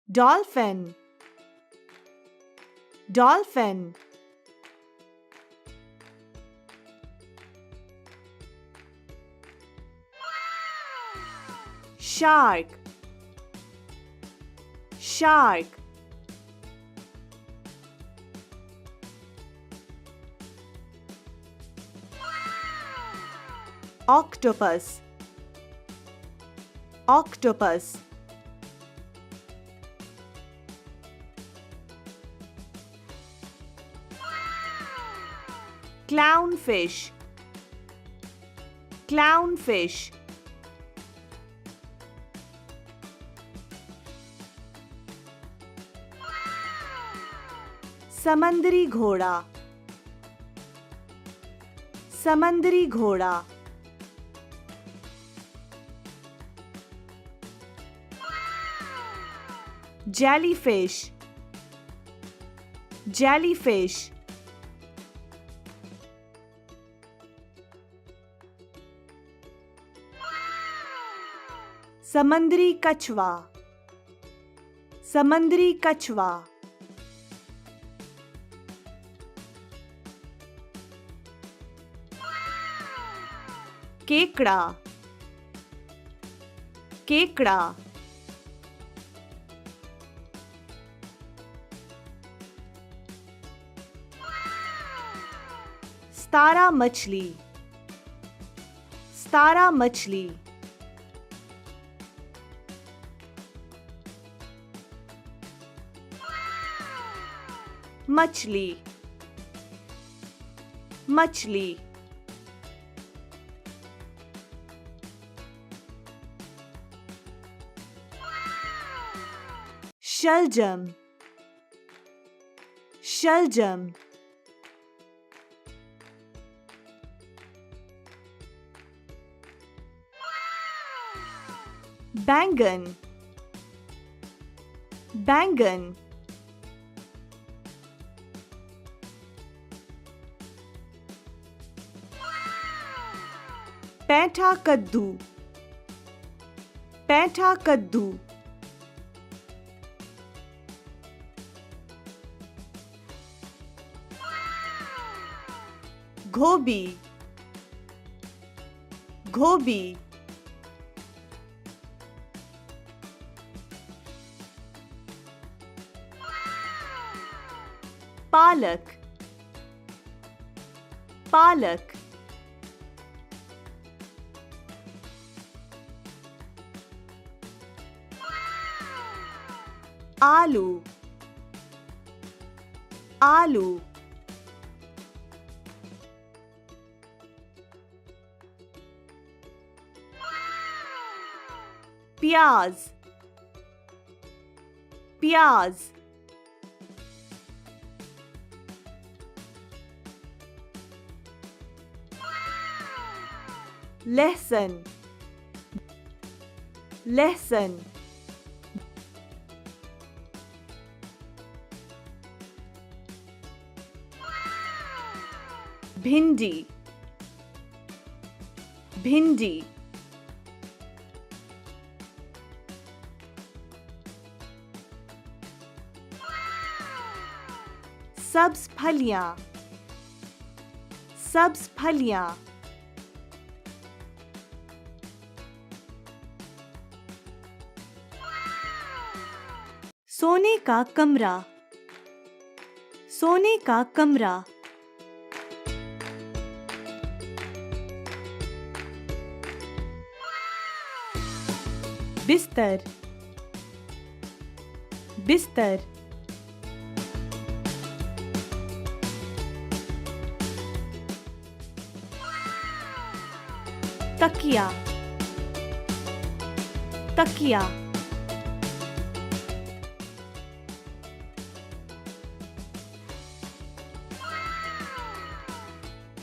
dolphin, dolphin. Shark, shark. Octopus, octopus. Clownfish, clownfish. समंदरी घोड़ा, समंदरी घोड़ा. Jellyfish, jellyfish. समंदरी कछुआ, समंदरी कछुआ. केकड़ा, केकड़ा. स्तारा मछली, स्तारा मछली. मछली, मछली. शलजम, शलजम. बैंगन, बैंगन. पैठा कद्दू, पैठा कद्दू. गोभी, गोभी. पालक, पालक. आलू, आलू. प्याज, प्याज. लहसुन, लहसुन. भिंडी, भिंडी. सब्ज फलियां, सब्ज फलियां. सोने का कमरा, सोने का कमरा. बिस्तर, बिस्तर. तकिया, तकिया.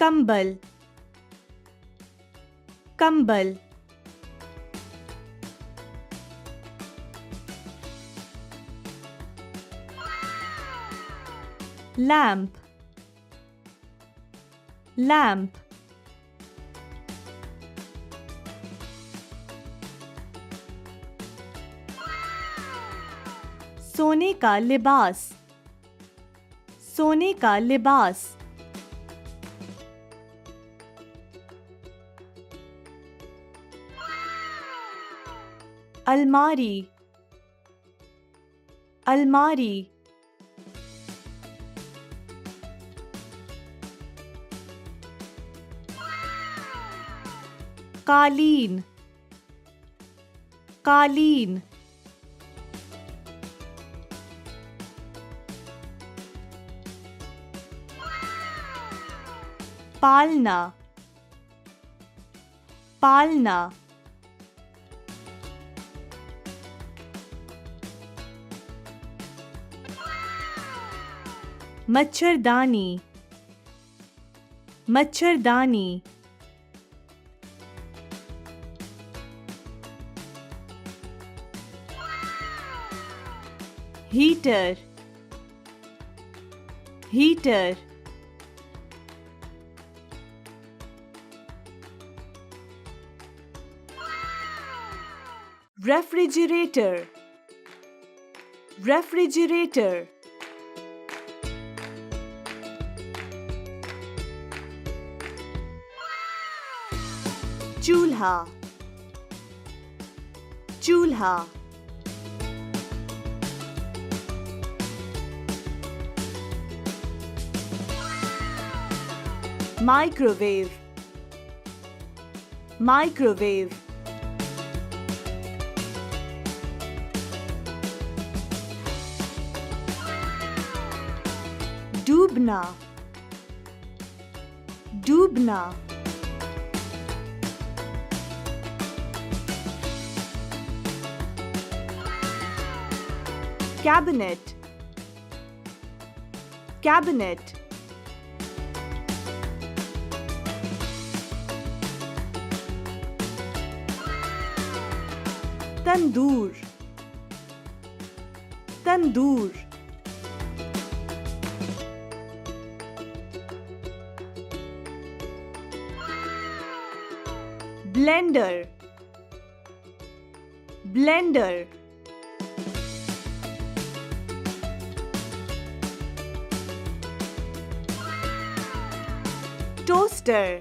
कंबल, कंबल. Lamp, lamp. सोने का लिबास, सोने का लिबास। अलमारी, अलमारी। कालीन, कालीन। पालना, पालना। मच्छरदानी, मच्छरदानी। Heater, heater. Refrigerator, refrigerator. चूल्हा, चूल्हा। Microwave, microwave. डूबना, डूबना। Cabinet, cabinet. Tandoor, tandoor. Blender, blender. Toaster,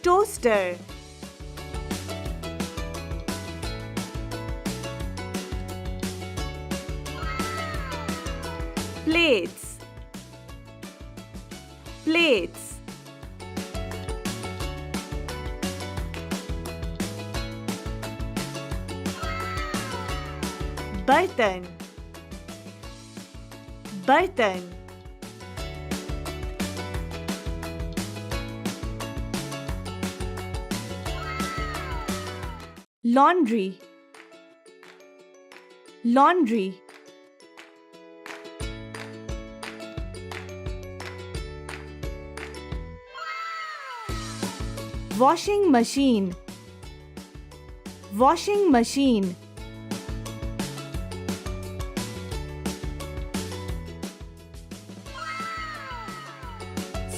toaster. Plates, plates. बर्तन, बर्तन। Laundry, laundry. Washing machine, washing machine.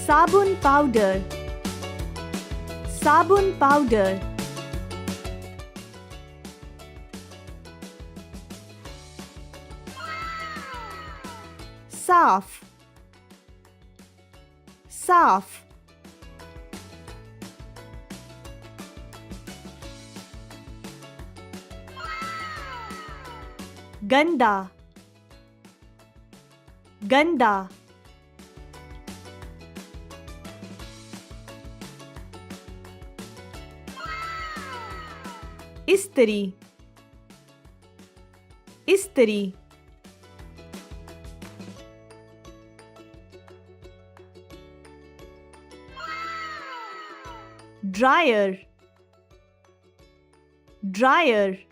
साबुन पाउडर, साबुन पाउडर। साफ, साफ। गंदा, गंदा। इस्त्री, इस्त्री। Dryer, dryer.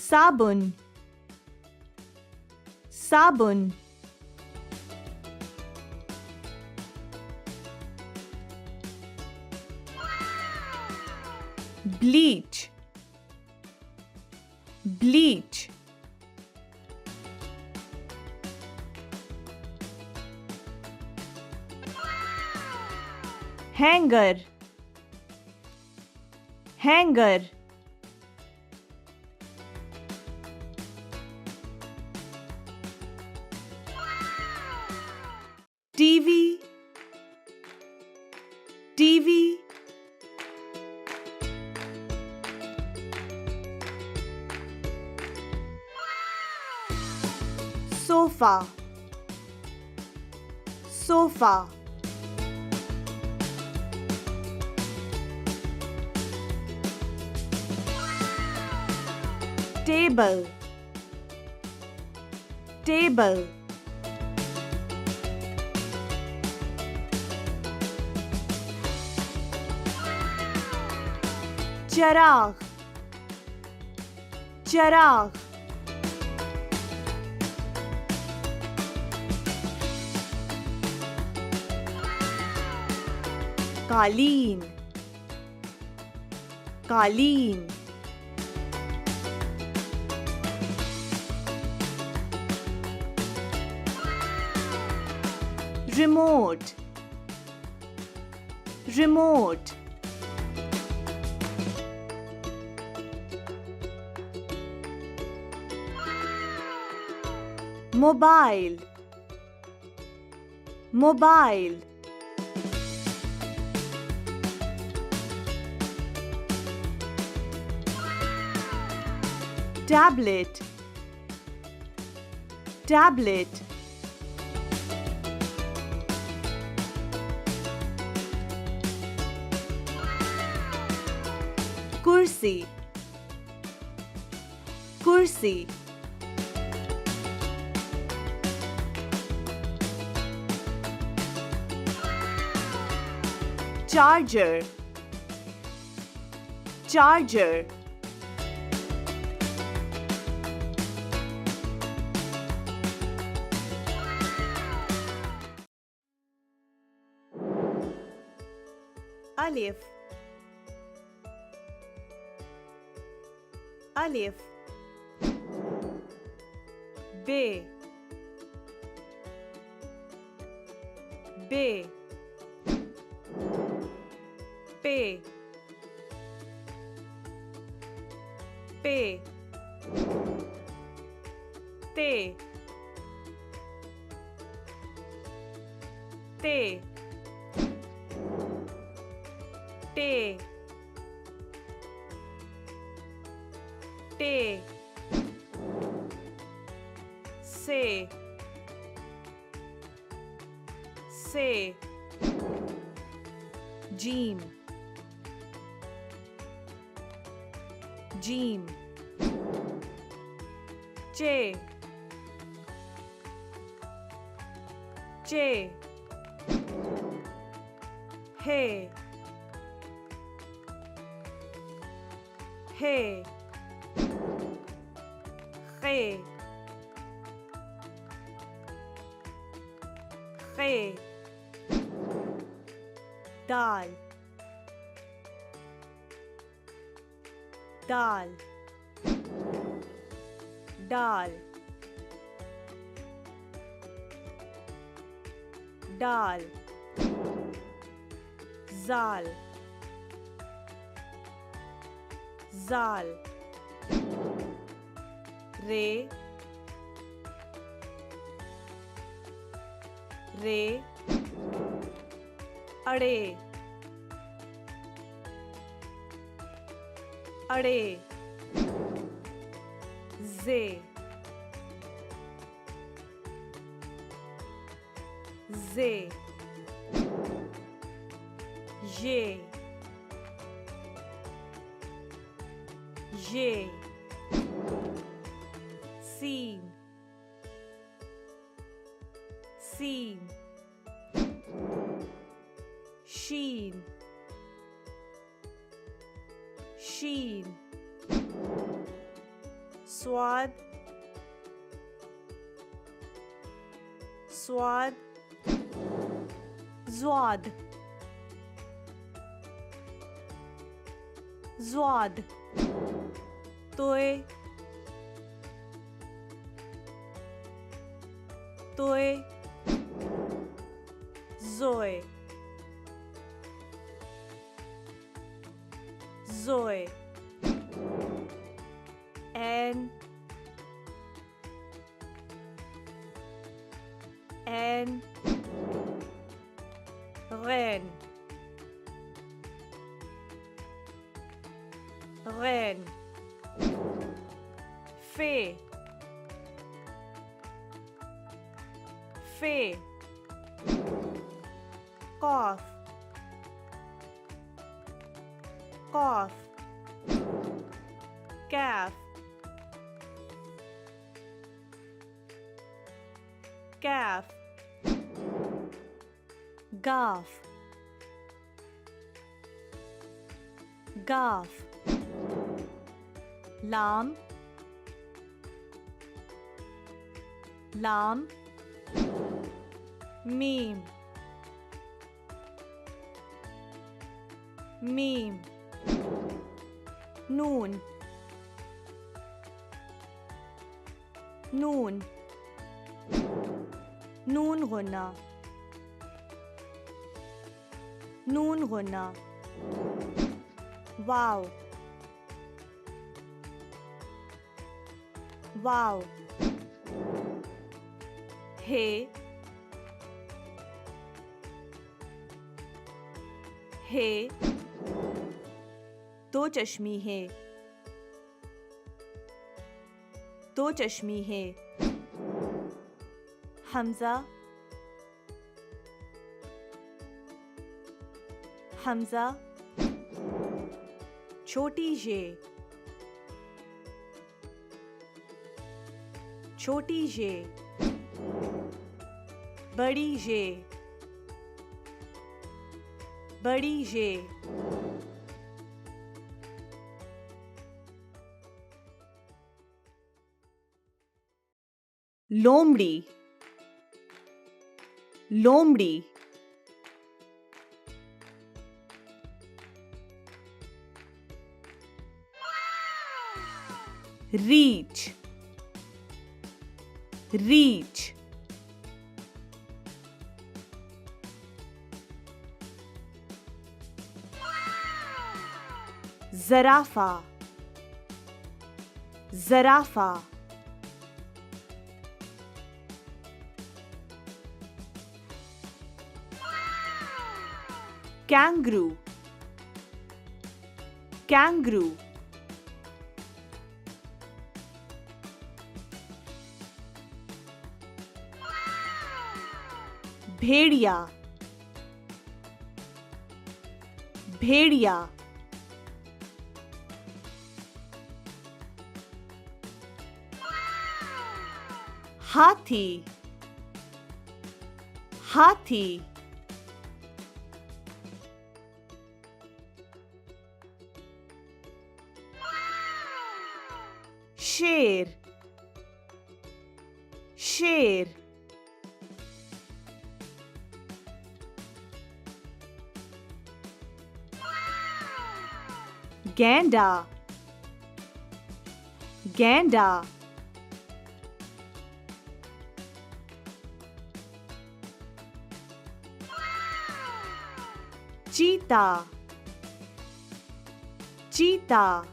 साबुन, साबुन। Bleach, bleach. hanger, hanger, TV, TV, sofa, sofa, table, table, चिराग, चिराग, कालीन, कालीन, remote, remote, mobile, mobile, tablet, tablet, कुर्सी, कुर्सी, charger, charger, alif, alif, b, b, p, p, t, t, t, t, se, se, gym, gym, चे, चे, हे, हे, खे, खे, दाल, दाल, दाल, दाल, जाल, जाल, रे, रे, अड़े, अड़े, जे, जे, ये, सीन, सीन, शीन, शीन, स्वाद, स्वाद, ज़्वाद, ज़्वाद, तोय, तोय, ज़ोय, Zoe. N Ren. Fe. Cough. Calf. Gaff. Lam. Meme. Noon. Noon guna. Wow. Hey. दो चश्मी है. Hamza. छोटी जे. बड़ी जे. लोमड़ी. Reach. Zarafa. Kangaroo. भेड़िया. हाथी. शेर. गेंडा. चीता.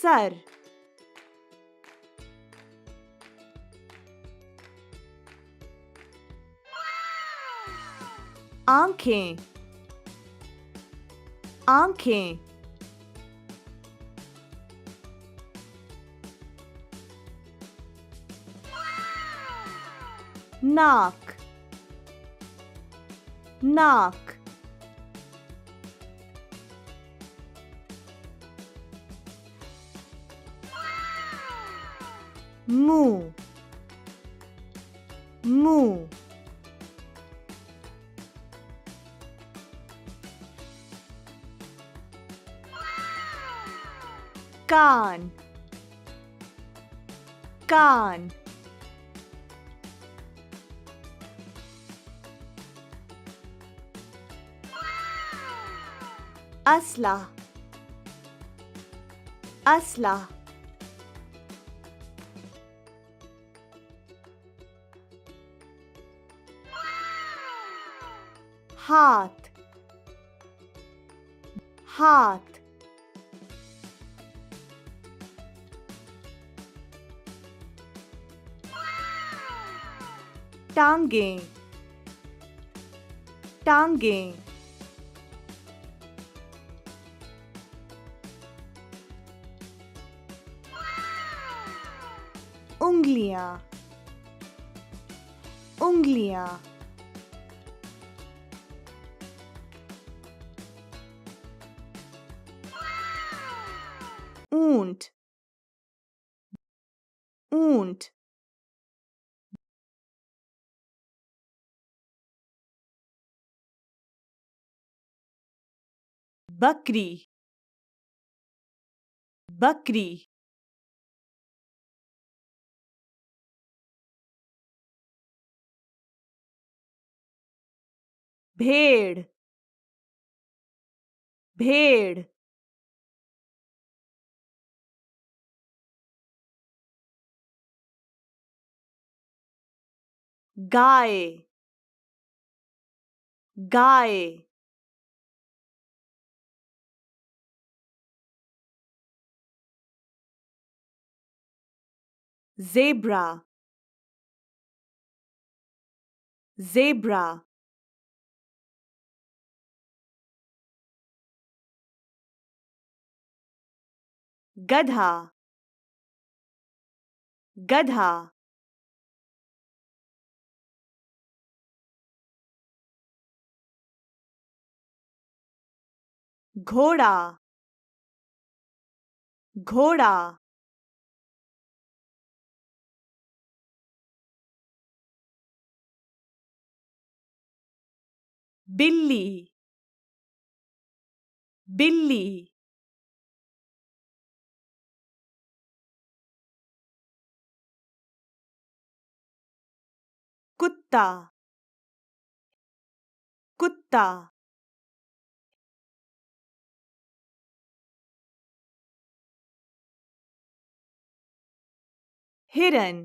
सर. आंखें. नाक. मुंह. कान. असला. हाथ हाथ टांगें टांगें उंगलियां उंगलियां ऊंट ऊंट बकरी बकरी भेड़ भेड़ गाय गाय ज़ेब्रा ज़ेब्रा गधा गधा घोड़ा घोड़ा बिल्ली बिल्ली कुत्ता कुत्ता हिरन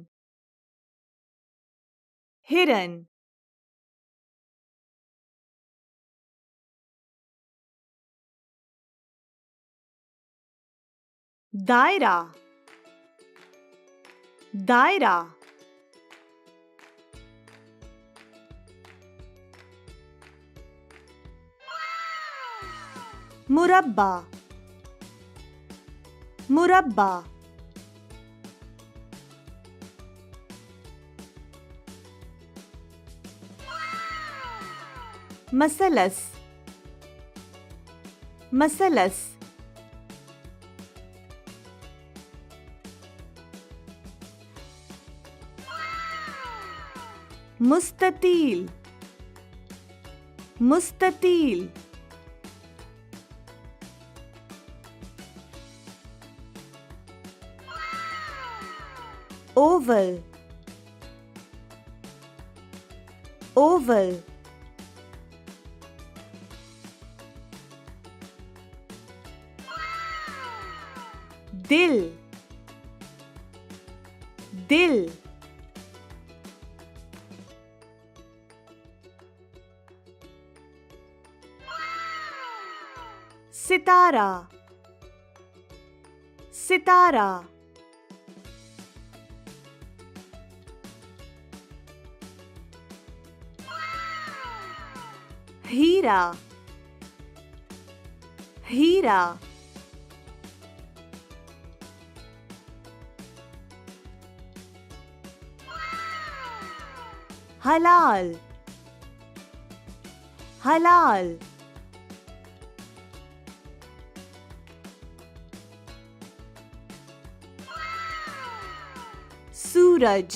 हिरन दायरा दायरा मुरब्बा मुरब्बा मसलस मसलस मुस्ततील मुस्ततील ओवल ओवल दिल दिल सितारा सितारा हीरा हीरा हलाल हलाल सूरज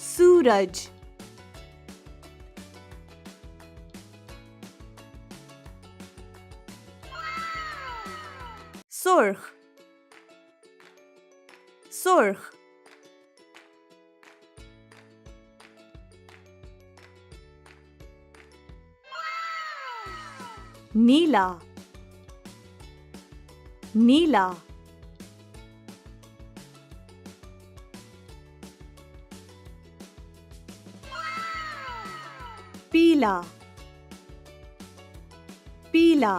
सूरज सुर्ख सुर्ख नीला नीला पीला पीला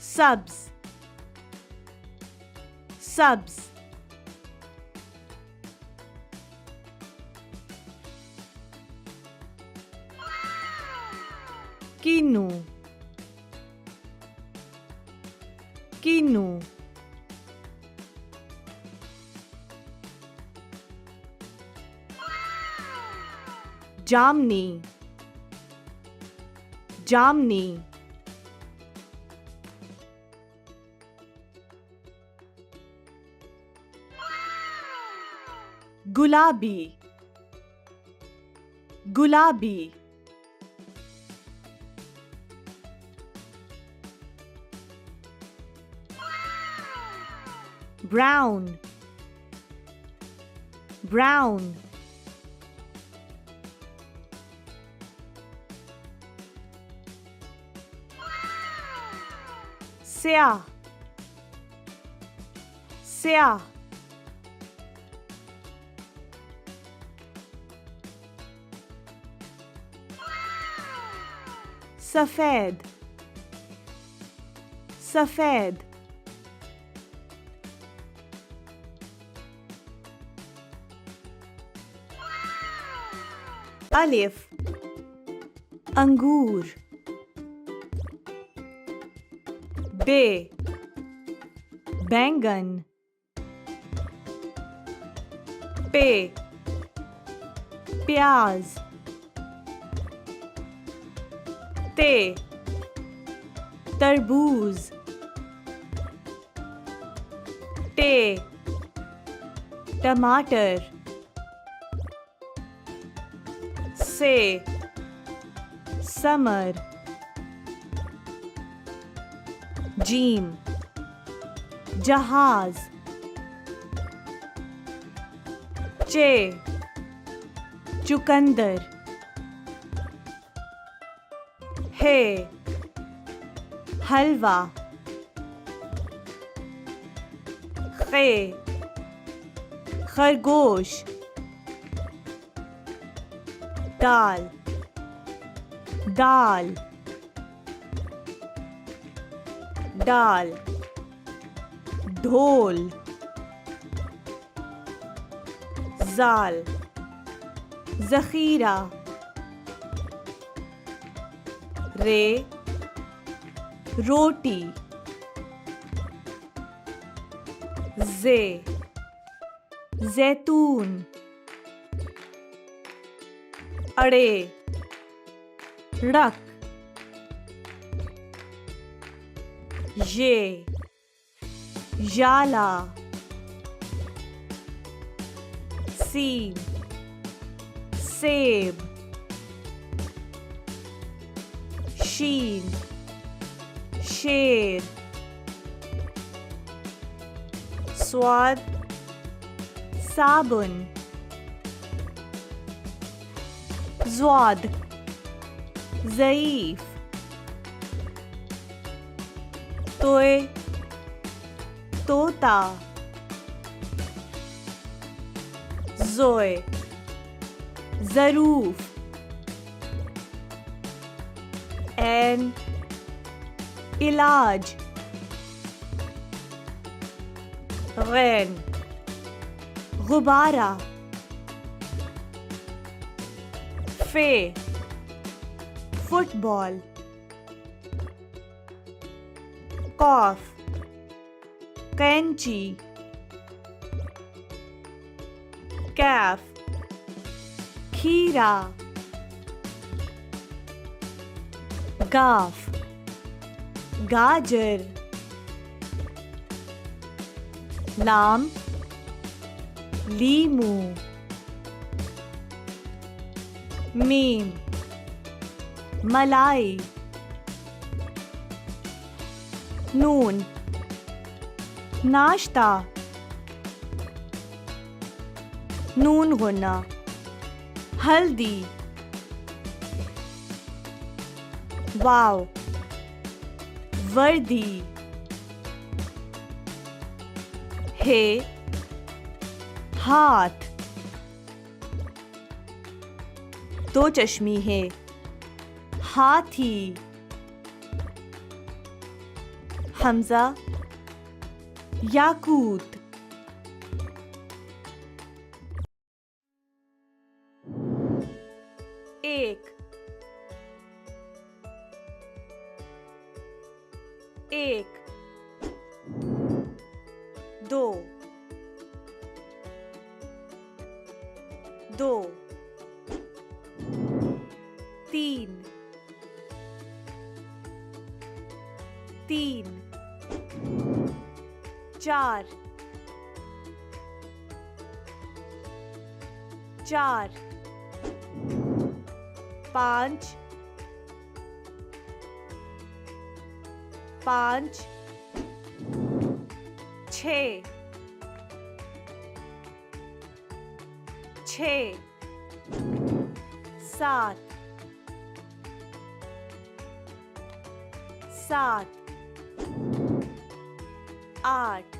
सब्ज सब्ज कीनू कीनू जामनी जामनी गुलाबी गुलाबी ब्राउन ब्राउन स्याह स्याह सफेद सफेद अलिफ अंगूर बे बैंगन पे प्याज ते तरबूज टे टमाटर से समर जीम जहाज चे चुकंदर है हलवा खे खरगोश दाल दाल दाल ढोल जाल जखीरा रे रोटी जे जैतून अड़े रख ये जाला सीम सेब शीन शेर स्वाद साबुन ज़्वाद ज़ईफ तोए तोता ज़ोए ज़रूफ एन इलाज गैन गुब्बारा फे फुटबॉल कॉफ कैंची कैफ खीरा गाफ गाजर लाम लीमू मीम मलाई नून नाश्ता नून गुना हल्दी वाव वर्दी थे हाथ, दो चश्मी है हाथी, हमजा याकूत, एक एक, दो दो, तीन तीन, चार चार, पाँच पाँच, छः छः, सात सात, आठ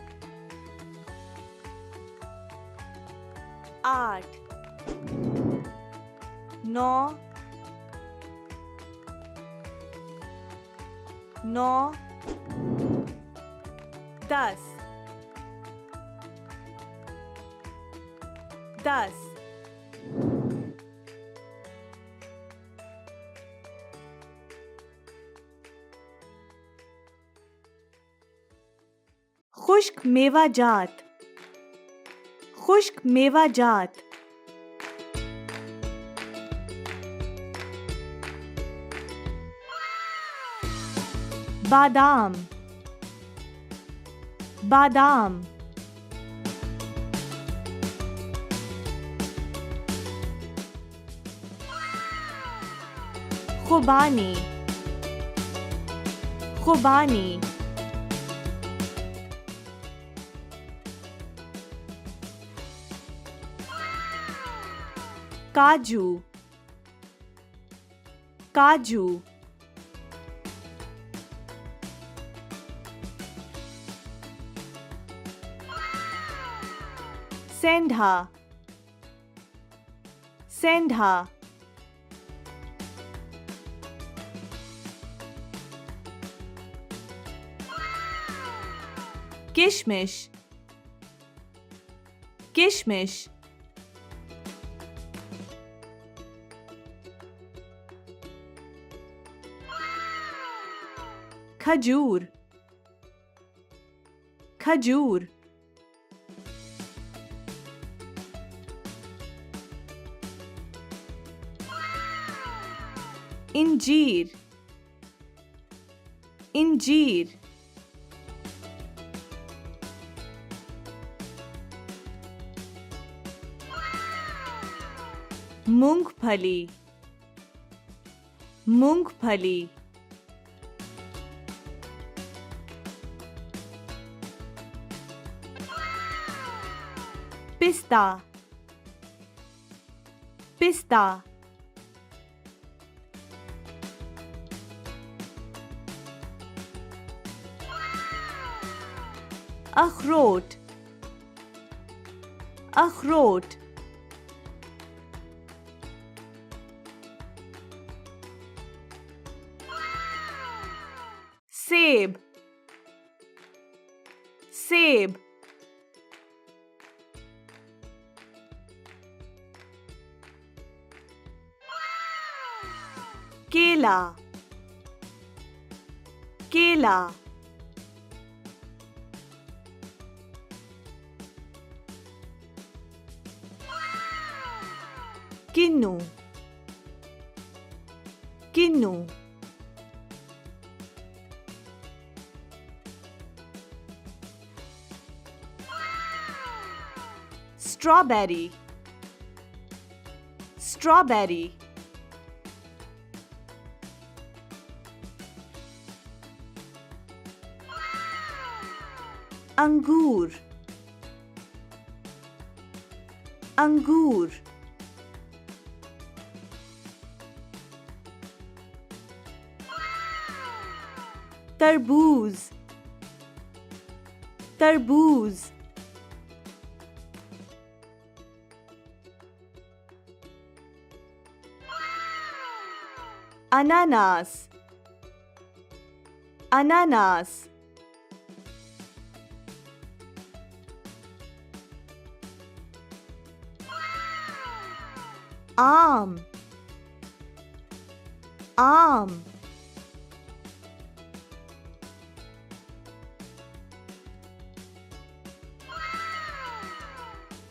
आठ, नौ नौ, दस दस, खुश्क मेवा जात, खुश्क मेवा जात, बादाम बादाम, खुबानी खुबानी, काजू काजू, सेंधा सेंधा, किशमिश किशमिश, खजूर खजूर, इंजीर इंजीर, मूंगफली मूंगफली, पिस्ता पिस्ता, अखरोट अखरोट, सेब सेब, केला केला, किन्नू किन्नू, स्ट्रॉबेरी स्ट्रॉबेरी, अंगूर अंगूर, तरबूज तरबूज, ananas, ananas. Aam, aam.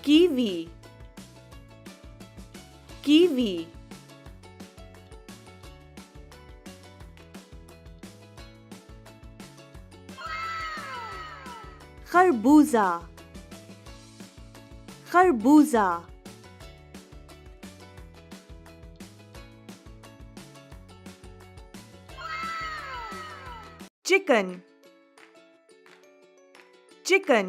Kiwi, kiwi. खरबूजा, खरबूजा. Chicken, chicken.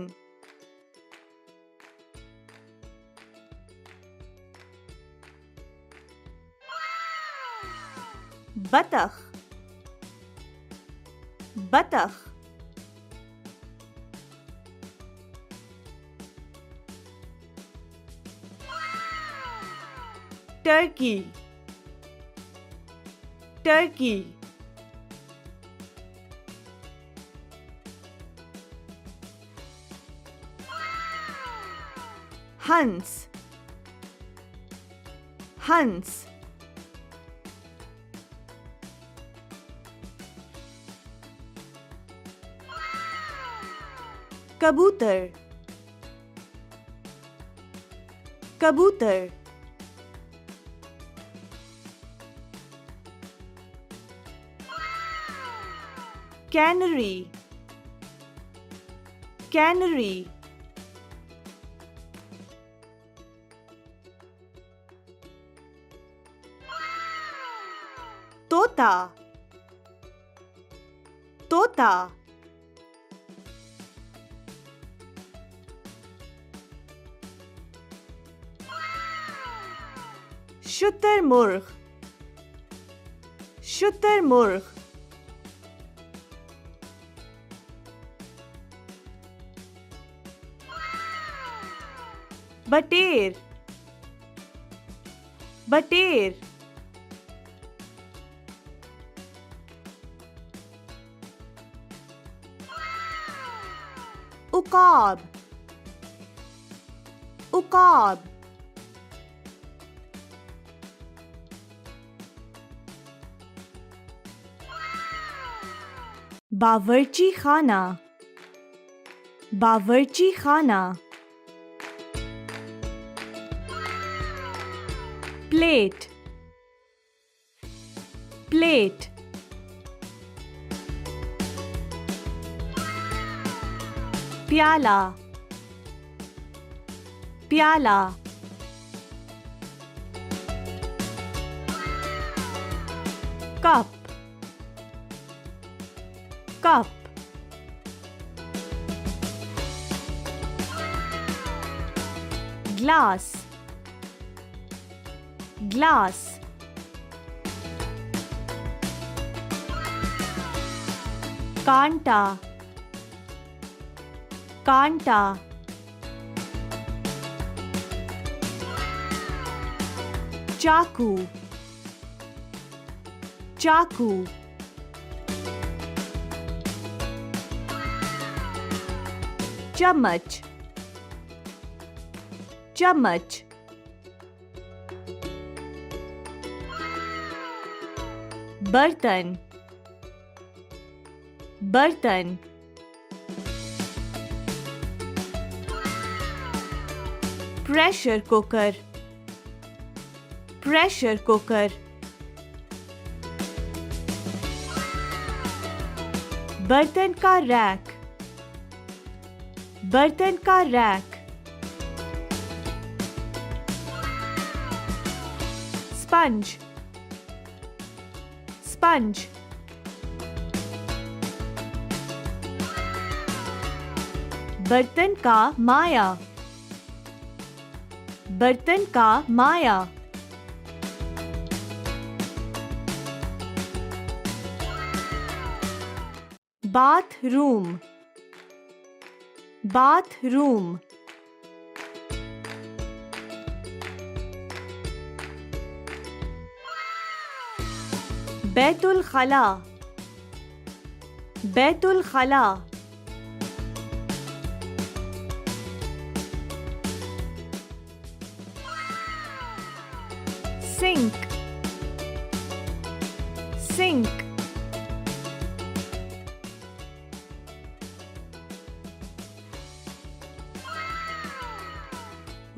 बतख, बतख. Turkey, turkey. Hens, hens. कबूतर, कबूतर. Canary, canary. तोता, तोता. शुतुरमुर्ग, शुतुरमुर्ग. बटेर, बटेर. उकाब, उकाब. बावर्ची खाना, बावर्ची खाना. Plate, plate. प्याला, प्याला. Cup, cup. Glass, glass. कांटा, कांटा. चाकू, चाकू. चम्मच, चम्मच. बर्तन, बर्तन. Pressure cooker, pressure cooker. बर्तन का रैक, बर्तन का रैक. Sponge, sponge. बर्तन का माया, बर्तन का माया. Bathroom, bathroom. बैतुल खला, बैतुल खला। Sink, sink.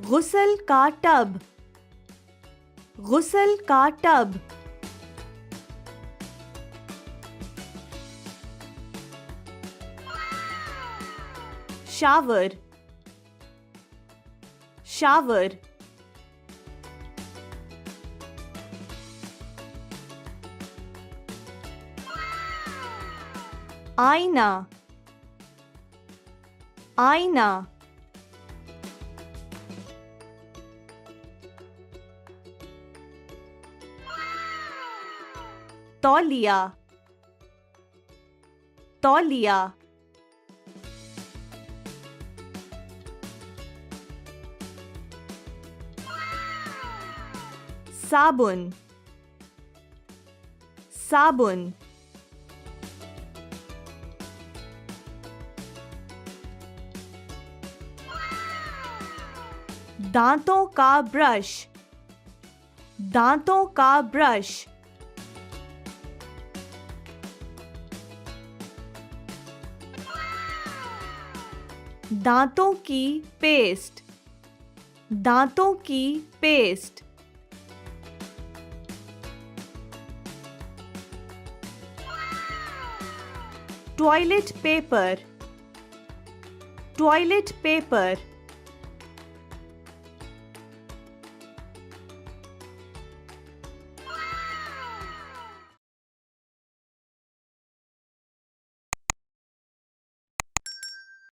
गुसल का टब, गुसल का टब। Shower, shower. आईना, आईना। तौलिया, तौलिया। साबुन, साबुन। दांतों का ब्रश, दांतों का ब्रश। दांतों की पेस्ट, दांतों की paste. Toilet paper, toilet paper.